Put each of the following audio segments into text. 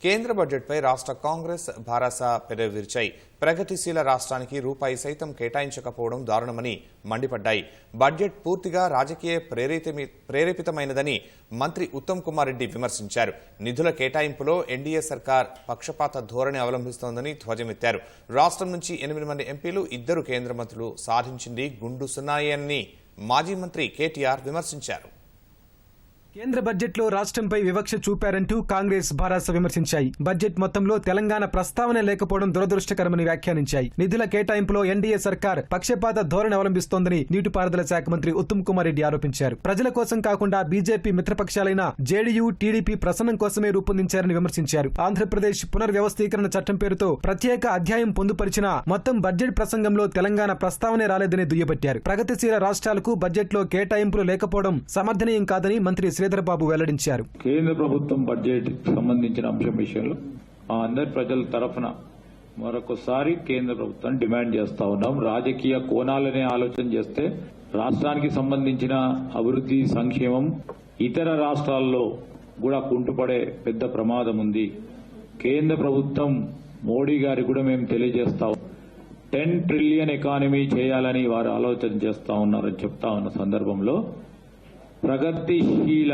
కేంద్ర బడ్జెట్పై రాష్ట్ర కాంగ్రెస్ భారస పెరవిర్చాయి. ప్రగతిశీల రాష్ట్రానికి రూపాయి సైతం కేటాయించకపోవడం దారుణమని మండిపడ్డాయి. బడ్జెట్ పూర్తిగా రాజకీయ ప్రేరేపితమైనదని మంత్రి ఉత్తమ్ కుమార్ రెడ్డి విమర్శించారు. నిధుల కేటాయింపులో ఎన్డీఏ సర్కార్ పక్షపాత ధోరణి అవలంబిస్తోందని ధ్వజమెత్తారు. రాష్ట్రం నుంచి 8 మంది ఎంపీలు, 2 కేంద్ర మంత్రులు సాధించింది గుండు సున్నాయని మాజీ మంత్రి కేటీఆర్ విమర్శించారు. కేంద్ర బడ్జెట్లో రాష్ట్రంపై వివక్ష చూపారంటూ కాంగ్రెస్ భారస విమర్శించాయి. బడ్జెట్ మొత్తంలో తెలంగాణ ప్రస్తావన లేకపోవడం దురదృష్టకరమని వ్యాఖ్యానించాయి. నిధుల కేటాయింపులో ఎన్డీఏ సర్కార్ పక్షపాత ధోరణి అవలంబిస్తోందని నీటిపారుదల శాఖ మంత్రి ఉత్తమ్ కుమార్ రెడ్డి ఆరోపించారు. ప్రజల కోసం కాకుండా బీజేపీ మిత్రపక్షాలైన జేడీయూ, టీడీపీ ప్రసన్నం కోసమే రూపొందించారని విమర్శించారు. ఆంధ్రప్రదేశ్ పునర్వ్యవస్థీకరణ చట్టం పేరుతో ప్రత్యేక అధ్యాయం పొందుపరిచిన మొత్తం బడ్జెట్ ప్రసంగంలో తెలంగాణ ప్రస్తావనే రాలేదని దుయ్యబట్టారు. ప్రగతిశీల రాష్ట్రాలకు బడ్జెట్లో కేటాయింపులు లేకపోవడం సమర్థనీయం కాదని మంత్రి శ్రీధర్బాబు వెల్లడించారు. కేంద్ర ప్రభుత్వం బడ్జెట్ సంబంధించిన అంశం విషయంలో అందరి ప్రజల తరఫున మరొకసారి కేంద్ర ప్రభుత్వాన్ని డిమాండ్ చేస్తా ఉన్నాం. రాజకీయ కోణాలనే ఆలోచన చేస్తే రాష్ట్రానికి సంబంధించిన అభివృద్ధి, సంక్షేమం ఇతర రాష్ట్రాల్లో కూడా కుంటుపడే పెద్ద ప్రమాదం ఉంది. కేంద్ర ప్రభుత్వం మోడీ గారికి కూడా మేము తెలియజేస్తాం, 10 ట్రిలియన్ ఎకానమీ చేయాలని వారు ఆలోచన చేస్తా ఉన్నారని చెప్తా ఉన్న సందర్భంలో ప్రగతిశీల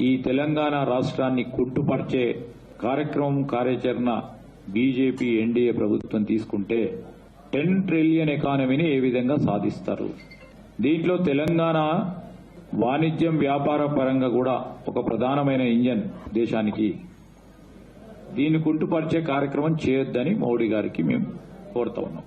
ఈ తెలంగాణ రాష్ట్రాన్ని కుంటుపరిచే కార్యాచరణ బీజేపీ ఎన్డీఏ ప్రభుత్వం తీసుకుంటే 10 ట్రిలియన్ ఎకానమీని ఏ విధంగా సాధిస్తారు? దీంట్లో తెలంగాణ వాణిజ్యం, వ్యాపార పరంగా కూడా ఒక ప్రధానమైన ఇంజన్ దేశానికి. దీన్ని కుంటుపరిచే కార్యక్రమం చేయొద్దని మోడీ గారికి మేము కోరుతా ఉన్నాం.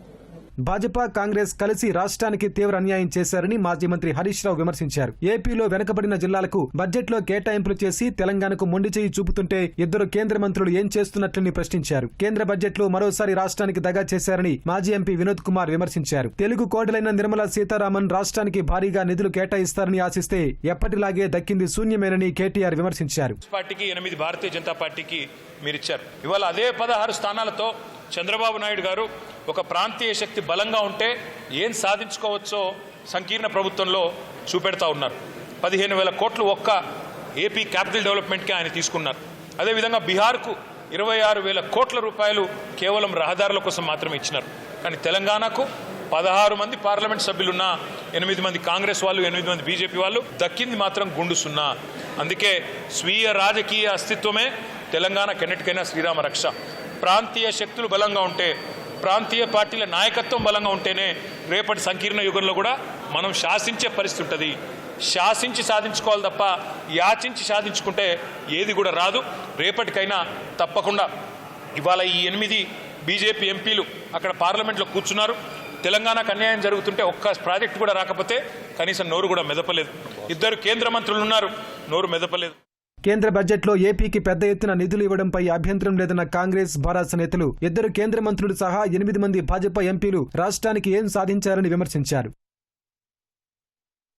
భాజపా, కాంగ్రెస్ కలిసి రాష్ట్రానికి తీవ్ర అన్యాయం చేశారని మాజీ మంత్రి హరీష్ రావు విమర్శించారు. ఏపీలో వెనుకబడిన జిల్లాలకు బడ్జెట్లో కేటాయింపులు చేసి తెలంగాణకు మొండి చేయి చూపుతుంటే 2 కేంద్ర మంత్రులు ఏం చేస్తున్నట్లని ప్రశ్నించారు. కేంద్ర బడ్జెట్లో మరోసారి రాష్ట్రానికి దగా చేశారని మాజీ ఎంపీ వినోద్ కుమార్ విమర్శించారు. తెలుగు కోడలైన నిర్మలా సీతారామన్ రాష్ట్రానికి భారీగా నిధులు కేటాయిస్తారని ఆశిస్తే ఎప్పటిలాగే దక్కింది శూన్యమేనని కేటీఆర్ విమర్శించారు. పార్టీకి 8 భారతీయ జనతా పార్టీకి మీరిచ్చారు. ఇవాళ అదే 16 స్థానాలతో చంద్రబాబు నాయుడు గారు ఒక ప్రాంతీయ శక్తి బలంగా ఉంటే ఏం సాధించుకోవచ్చో సంకీర్ణ ప్రభుత్వంలో చూపెడతా ఉన్నారు. 15,000 కోట్లు ఒక్క ఏపీ క్యాపిటల్ డెవలప్మెంట్కి ఆయన తీసుకున్నారు. అదేవిధంగా బీహార్కు 26,000 కోట్ల రూపాయలు కేవలం రహదారుల కోసం మాత్రమే ఇచ్చినారు. కానీ తెలంగాణకు 16 మంది పార్లమెంట్ సభ్యులున్న 8 మంది కాంగ్రెస్ వాళ్ళు, 8 మంది బీజేపీ వాళ్ళు, దక్కింది మాత్రం గుండు సున్నా. అందుకే స్వీయ రాజకీయ అస్తిత్వమే తెలంగాణ కెన్నటికైనా శ్రీరామ రక్ష. ప్రాంతీయ శక్తులు బలంగా ఉంటే, ప్రాంతీయ పార్టీల నాయకత్వం బలంగా ఉంటేనే రేపటి సంకీర్ణ యుగంలో కూడా మనం శాసించే పరిస్థితి ఉంటుంది. శాసించి సాధించుకోవాలి తప్ప యాచించి సాధించుకుంటే ఏది కూడా రాదు. రేపటికైనా తప్పకుండా ఇవాళ ఈ 8 బీజేపీ ఎంపీలు అక్కడ పార్లమెంట్లో కూర్చున్నారు. తెలంగాణకు అన్యాయం జరుగుతుంటే ఒక్క ప్రాజెక్టు కూడా రాకపోతే కనీసం నోరు కూడా మెదపలేదు. 2 కేంద్ర మంత్రులు ఉన్నారు, నోరు మెదపలేదు. కేంద్ర బడ్జెట్లో ఏపీకి పెద్ద ఎత్తున నిధులు ఇవ్వడంపై అభ్యంతరం లేదన్న కాంగ్రెస్ భారస నేతలు 2 కేంద్ర మంత్రులు సహా 8 మంది భాజపా ఎంపీలు రాష్ట్రానికి ఏం సాధించారని విమర్శించారు.